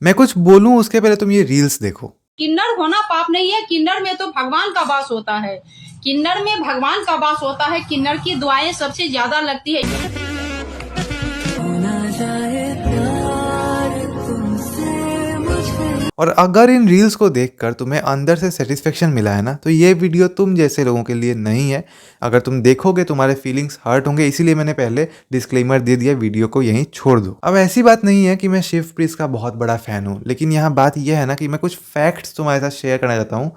मैं कुछ बोलूं उसके पहले तुम ये रील्स देखो। किन्नर होना पाप नहीं है, किन्नर में तो भगवान का वास होता है। किन्नर में भगवान का वास होता है, किन्नर की दुआएं सबसे ज्यादा लगती है। और अगर इन रील्स को देखकर तुम्हें अंदर से सेटिस्फेक्शन मिला है ना, तो ये वीडियो तुम जैसे लोगों के लिए नहीं है। अगर तुम देखोगे तुम्हारे फीलिंग्स हर्ट होंगे, इसीलिए मैंने पहले डिस्क्लेमर दे दिया, वीडियो को यहीं छोड़ दो। अब ऐसी बात नहीं है कि मैं शिवप्रीत का बहुत बड़ा फैन हूँ, लेकिन यहाँ बात यह है ना कि मैं कुछ फैक्ट्स तुम्हारे साथ शेयर करना चाहता हूँ।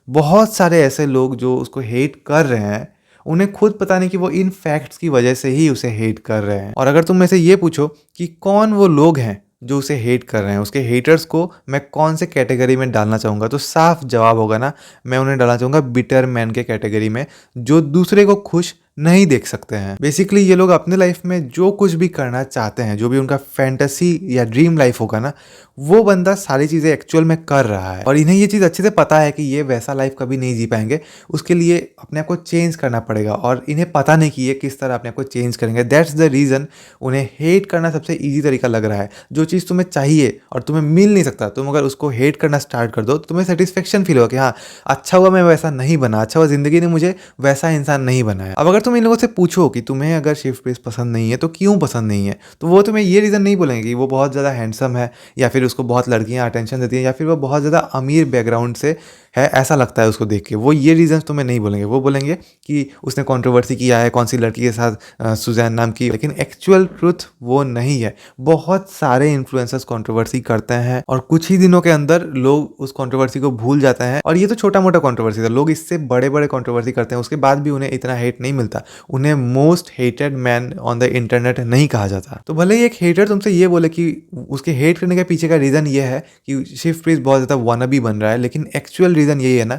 बहुत सारे ऐसे लोग जो उसको हेट कर रहे हैं, उन्हें खुद पता नहीं कि वो इन फैक्ट्स की वजह से ही उसे हेट कर रहे हैं। और अगर तुम में से ये पूछो कि कौन वो लोग हैं जो उसे हेट कर रहे हैं, उसके हेटर्स को मैं कौन से कैटेगरी में डालना चाहूँगा, तो साफ जवाब होगा ना, मैं उन्हें डालना चाहूँगा बिटर मैन के कैटेगरी में, जो दूसरे को खुश नहीं देख सकते हैं। बेसिकली ये लोग अपने लाइफ में जो कुछ भी करना चाहते हैं, जो भी उनका फैंटेसी या ड्रीम लाइफ होगा ना, वो बंदा सारी चीज़ें एक्चुअल में कर रहा है। और इन्हें ये चीज़ अच्छे से पता है कि ये वैसा लाइफ कभी नहीं जी पाएंगे, उसके लिए अपने आप को चेंज करना पड़ेगा। और इन्हें पता नहीं कि ये किस तरह अपने आप को चेंज करेंगे। दैट्स द रीज़न उन्हें हेट करना सबसे ईजी तरीका लग रहा है। जो चीज़ तुम्हें चाहिए और तुम्हें मिल नहीं सकता, तुम अगर उसको हेट करना स्टार्ट कर दो तो तुम्हें सेटिस्फेक्शन फील होगा कि हाँ, अच्छा हुआ मैं वैसा नहीं बना, अच्छा हुआ ज़िंदगी ने मुझे वैसा इंसान नहीं बनाया। अब अगर तुम इन लोगों से पूछो कि तुम्हें अगर शिवप्रीत पसंद नहीं है तो क्यों पसंद नहीं है, तो वो तुम्हें ये रीज़न नहीं बोलेंगे कि वो बहुत ज़्यादा हैंडसम है, या फिर उसको बहुत लड़कियां अटेंशन देती हैं, या फिर वो बहुत ज़्यादा अमीर बैकग्राउंड से है, ऐसा लगता है उसको देख के। वो ये रीज़न्स तुम्हें नहीं बोलेंगे। वो बोलेंगे कि उसने कंट्रोवर्सी किया है कौन सी लड़की के साथ, सुजैन नाम की। लेकिन एक्चुअल ट्रुथ वो नहीं है। बहुत सारे इन्फ्लुएंसर्स कंट्रोवर्सी करते हैं और कुछ ही दिनों के अंदर लोग उस कंट्रोवर्सी को भूल जाते हैं। और ये तो छोटा मोटा कंट्रोवर्सी था, लोग इससे बड़े बड़े कंट्रोवर्सी करते हैं, उसके बाद भी उन्हें इतना हेट नहीं मिलता। उन्हें most hated man on the internet नहीं कहा जाता। तो भले ही एक हेटर तुमसे ये बोले कि उसके हेट करने के पीछे का रीज़न ये है कि शिवप्रीत बहुत ज़्यादा वानाबी बन रहा है, लेकिन एक्चुअल रीज़न यही है ना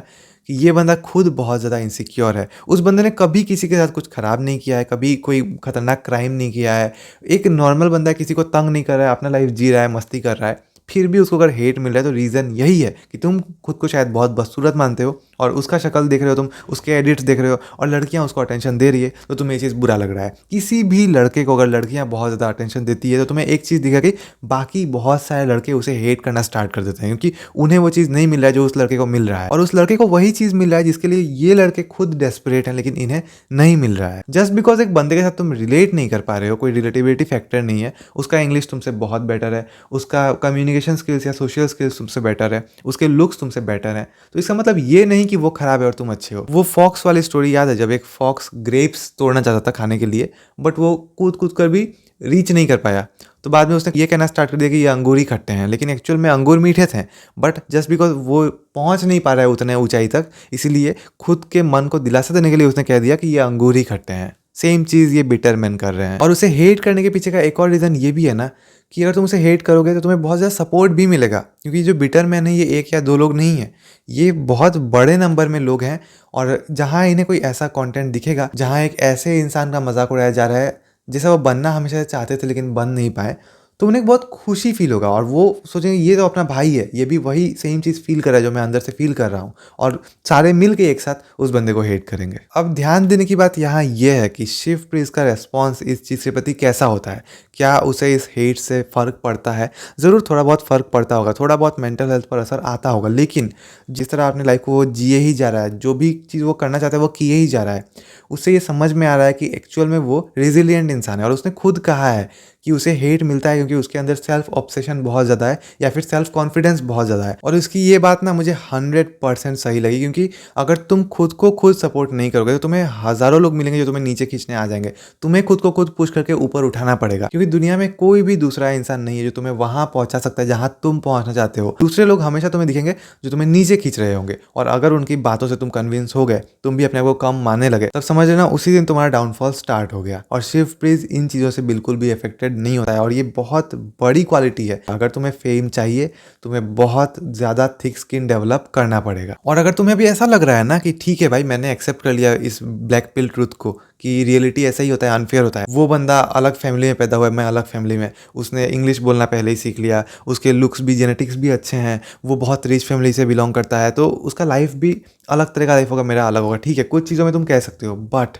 कि ये बंदा खुद बहुत ज़्यादा इनसिक्योर है। उस बंदे ने कभी किसी के साथ कुछ ख़राब नहीं किया है, कभी कोई खतरनाक क्राइम नहीं किया है। एक नॉर्मल बंदा किसी को तंग नहीं कर रहा है, अपना लाइफ जी रहा है, मस्ती कर रहा है। फिर भी उसको अगर हेट मिल रहा है तो रीज़न यही है कि तुम खुद को शायद बहुत बदसूरत मानते हो, और उसका शक्ल देख रहे हो तुम, उसके एडिट्स देख रहे हो, और लड़कियां उसको अटेंशन दे रही है तो तुम्हें ये चीज़ बुरा लग रहा है। किसी भी लड़के को अगर लड़कियां बहुत ज़्यादा अटेंशन देती है तो तुम्हें एक चीज़ दिखेगा कि बाकी बहुत सारे लड़के उसे हेट करना स्टार्ट कर देते हैं, क्योंकि उन्हें वो चीज़ नहीं मिल रहा है जो उस लड़के को मिल रहा है, और उस लड़के को वही चीज़ मिल रहा है जिसके लिए ये लड़के खुद डेस्परेट हैं, लेकिन इन्हें नहीं मिल रहा है। जस्ट बिकॉज एक बंदे के साथ तुम रिलेट नहीं कर पा रहे हो, कोई रिलेटिविटी फैक्टर नहीं है, उसका इंग्लिश तुमसे बहुत बेटर है, उसका कम्युनिकेशन स्किल्स या सोशल स्किल्स तुमसे बेटर है, उसके लुक्स तुमसे बेटर है, तो इसका मतलब ये नहीं कि वो खराब है और तुम अच्छे हो। वो फॉक्स वाली स्टोरी याद है, जब एक फॉक्स ग्रेप्स तोड़ना चाहता था खाने के लिए, बट वो कूद कूद कर भी रीच नहीं कर पाया, तो बाद में उसने ये कहना स्टार्ट कर दिया कि ये अंगूर ही खट्टे हैं, लेकिन एक्चुअल में अंगूर मीठे थे, बट जस्ट बिकॉज वो पहुंच नहीं पा रहा है उतने ऊंचाई तक, इसीलिए खुद के मन को दिलासा देने के लिए उसने कह दिया कि ये अंगूर ही खट्टे हैं। सेम चीज़ ये बिटर मैन कर रहे हैं। और उसे हेट करने के पीछे का एक और रीज़न ये भी है ना कि अगर तुम उसे हेट करोगे तो तुम्हें बहुत ज़्यादा सपोर्ट भी मिलेगा, क्योंकि जो बिटर मैन है ये एक या दो लोग नहीं है, ये बहुत बड़े नंबर में लोग हैं। और जहाँ इन्हें कोई ऐसा कंटेंट दिखेगा जहाँ एक ऐसे इंसान का मजाक उड़ाया जा रहा है जैसा वो बनना हमेशा से चाहते थे लेकिन बन नहीं पाए, तो उन्हें बहुत खुशी फील होगा, और वो सोचेंगे ये तो अपना भाई है, ये भी वही सेम चीज़ फील कर रहा है जो मैं अंदर से फील कर रहा हूँ, और सारे मिल के एक साथ उस बंदे को हेट करेंगे। अब ध्यान देने की बात यहाँ ये है कि शिवप्रीत का रेस्पॉन्स इस चीज़ के प्रति कैसा होता है। क्या उसे इस हेट से फ़र्क पड़ता है? ज़रूर थोड़ा बहुत फ़र्क पड़ता होगा, थोड़ा बहुत मेंटल हेल्थ पर असर आता होगा, लेकिन जिस तरह अपनी लाइफ को वो जिए ही जा रहा है, जो भी चीज़ वो करना चाहता है वो किए ही जा रहा है, उससे ये समझ में आ रहा है कि एक्चुअल में वो रिजिलियंट इंसान है। और उसने खुद कहा है कि उसे हेट मिलता है क्योंकि उसके अंदर सेल्फ ऑब्सेशन बहुत ज़्यादा है, या फिर सेल्फ कॉन्फिडेंस बहुत ज़्यादा है। और उसकी ये बात ना मुझे 100% सही लगी, क्योंकि अगर तुम खुद को खुद सपोर्ट नहीं करोगे तो तुम्हें हज़ारों लोग मिलेंगे जो तुम्हें नीचे खींचने आ जाएंगे। तुम्हें खुद को खुद पुश करके ऊपर उठाना पड़ेगा, क्योंकि दुनिया में कोई भी दूसरा इंसान नहीं है जो तुम्हें वहाँ पहुँचा सकता है जहाँ तुम पहुँचना चाहते हो। दूसरे लोग हमेशा तुम्हें दिखेंगे जो तुम्हें नीचे खींच रहे होंगे, और अगर उनकी बातों से तुम कन्विंस हो गए, तुम भी अपने आप को कम मानने लगे, तब समझ लेना उसी दिन तुम्हारा डाउनफॉल स्टार्ट हो गया। और शिवप्रीत इन चीज़ों से बिल्कुल भी अफेक्टेड नहीं होता है, और ये बहुत बड़ी क्वालिटी है। अगर तुम्हें फेम चाहिए, तुम्हें बहुत ज़्यादा थिक स्किन डेवलप करना पड़ेगा। और अगर तुम्हें भी ऐसा लग रहा है ना कि ठीक है भाई, मैंने एक्सेप्ट कर लिया इस ब्लैक पिल ट्रूथ को कि रियलिटी ऐसा ही होता है, अनफेयर होता है, वो बंदा अलग फैमिली में पैदा हुआ है, मैं अलग फैमिली में, उसने इंग्लिश बोलना पहले ही सीख लिया, उसके लुक्स भी जेनेटिक्स भी अच्छे हैं, वो बहुत रिच फैमिली से बिलोंग करता है, तो उसका लाइफ भी अलग तरह का लाइफ होगा, मेरा अलग होगा। ठीक है, कुछ चीज़ों में तुम कह सकते हो, बट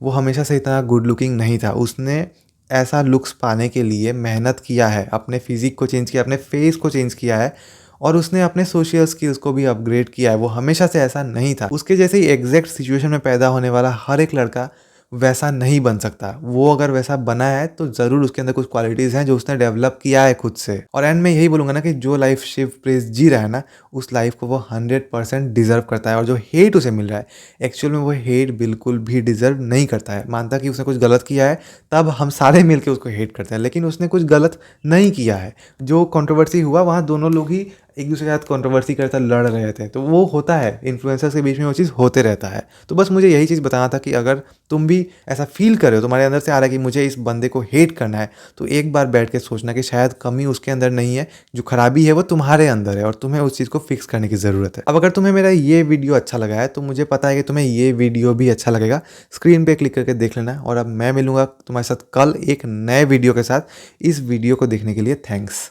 वो हमेशा से इतना गुड लुकिंग नहीं था। उसने ऐसा लुक्स पाने के लिए मेहनत किया है, अपने फिजिक को चेंज किया, अपने फेस को चेंज किया है और उसने अपने सोशल स्किल्स को भी अपग्रेड किया है। वो हमेशा से ऐसा नहीं था। उसके जैसे ही एग्जैक्ट सिचुएशन में पैदा होने वाला हर एक लड़का वैसा नहीं बन सकता। वो अगर वैसा बना है तो ज़रूर उसके अंदर कुछ क्वालिटीज़ हैं जो उसने डेवलप किया है खुद से। और एंड में यही बोलूँगा ना कि जो लाइफ शिव प्रेस जी रहा है ना, उस लाइफ को वो 100% डिज़र्व करता है। और जो हेट उसे मिल रहा है, एक्चुअल में वो हेट बिल्कुल भी डिज़र्व नहीं करता है। मानता कि उसने कुछ गलत किया है, तब हम सारे मिल के उसको हेट करते हैं, लेकिन उसने कुछ गलत नहीं किया है। जो कंट्रोवर्सी हुआ वहाँ दोनों लोग ही एक दूसरे के साथ कंट्रोवर्सी करता लड़ रहे थे, तो वो होता है, इन्फ्लुएंसर्स के बीच में वो चीज़ होते रहता है। तो बस मुझे यही चीज़ बताना था कि अगर तुम भी ऐसा फील कर रहे हो, तुम्हारे अंदर से आ रहा है कि मुझे इस बंदे को हेट करना है, तो एक बार बैठ के सोचना कि शायद कमी उसके अंदर नहीं है, जो खराबी है वो तुम्हारे अंदर है और तुम्हें उस चीज़ को फिक्स करने की ज़रूरत है। अब अगर तुम्हें मेरा ये वीडियो अच्छा लगा है तो मुझे पता है कि तुम्हें ये वीडियो भी अच्छा लगेगा। स्क्रीन पे क्लिक करके देख लेना। और अब मैं मिलूंगा तुम्हारे साथ कल एक नए वीडियो के साथ। इस वीडियो को देखने के लिए थैंक्स।